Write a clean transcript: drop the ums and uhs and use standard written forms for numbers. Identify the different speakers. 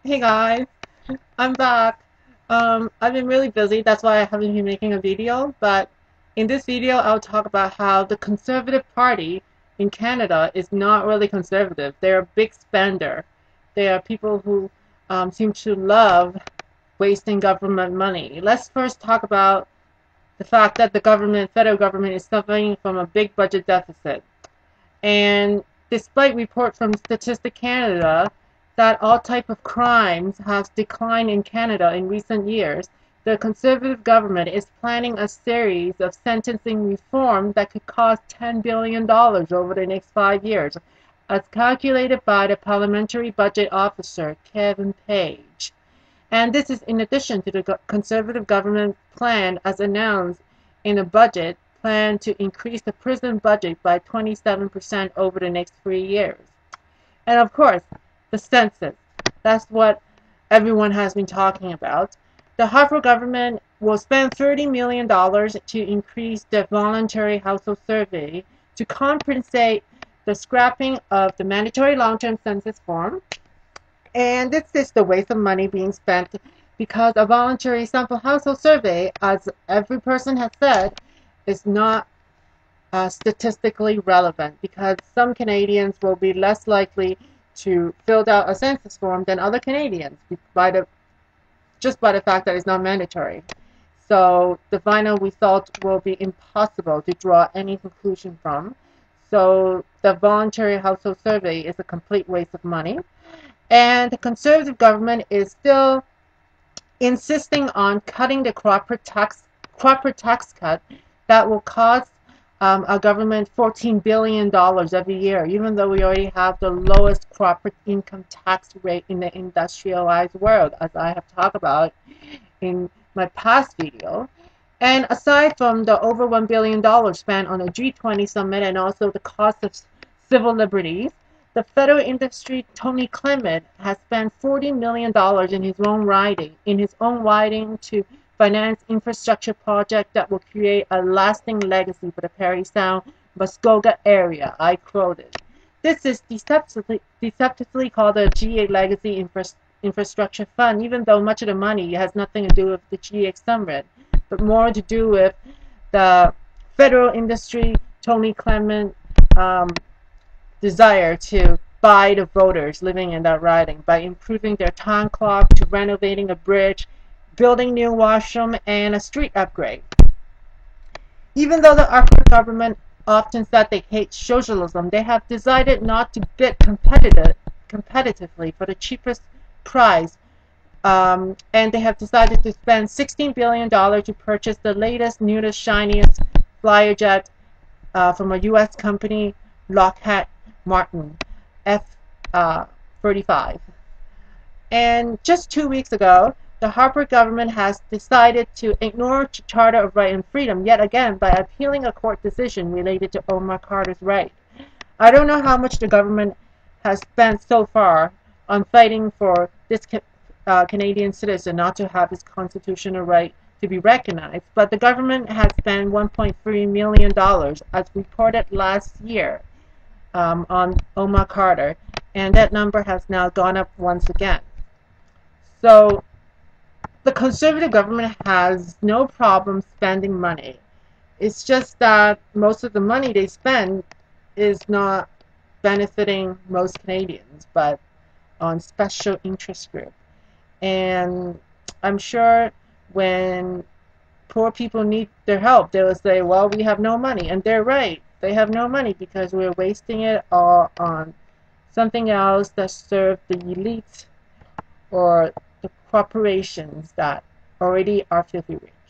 Speaker 1: Hey guys, I'm back. I've been really busy, that's why I haven't been making a video, but in this video I'll talk about how the Conservative Party in Canada is not really conservative. They're a big spender. They are people who seem to love wasting government money. Let's first talk about the fact that the federal government is suffering from a big budget deficit. And despite reports from Statistic Canada that all type of crimes has declined in Canada in recent years, the Conservative government is planning a series of sentencing reforms that could cost $10 billion over the next 5 years, as calculated by the Parliamentary Budget Officer, Kevin Page. And this is in addition to the Conservative government plan as announced in a budget plan to increase the prison budget by 27% over the next 3 years. And of course, the census. That's what everyone has been talking about. The Harper government will spend $30 million to increase the voluntary household survey to compensate the scrapping of the mandatory long-term census form. And this is the waste of money being spent because a voluntary sample household survey, as every person has said, is not statistically relevant because some Canadians will be less likely to fill out a census form than other Canadians just by the fact that it's not mandatory. So the final result will be impossible to draw any conclusion from. So the voluntary household survey is a complete waste of money. And the Conservative government is still insisting on cutting the corporate tax cut that will cost our government $14 billion every year, even though we already have the lowest corporate income tax rate in the industrialized world, as I have talked about in my past video. And aside from the over $1 billion spent on the G20 summit and also the cost of civil liberties, the federal industry Tony Clement has spent $40 million in his own riding to finance infrastructure project that will create a lasting legacy for the Parry Sound Muskoka area. I quoted. This is deceptively called the GA Legacy Infrastructure Fund, even though much of the money has nothing to do with the GA Summit, but more to do with the federal industry Tony Clement desire to buy the voters living in that riding by improving their time clock to renovating a bridge, building new washroom, and a street upgrade. Even though the Harper government often said they hate socialism, they have decided not to bid competitively for the cheapest price, and they have decided to spend $16 billion to purchase the latest, newest, shiniest flyer jet from a U.S. company, Lockheed Martin F-35. And just 2 weeks ago, the Harper government has decided to ignore the Charter of Right and Freedom yet again by appealing a court decision related to Omar Carter's right. I don't know how much the government has spent so far on fighting for this Canadian citizen not to have his constitutional right to be recognized, but the government has spent $1.3 million as reported last year on Omar Carter, and that number has now gone up once again. So the Conservative government has no problem spending money. It's just that most of the money they spend is not benefiting most Canadians, but on special interest group. And I'm sure when poor people need their help, they will say, well, we have no money. And they're right. They have no money because we're wasting it all on something else that serves the elites or the corporations that already are filthy rich.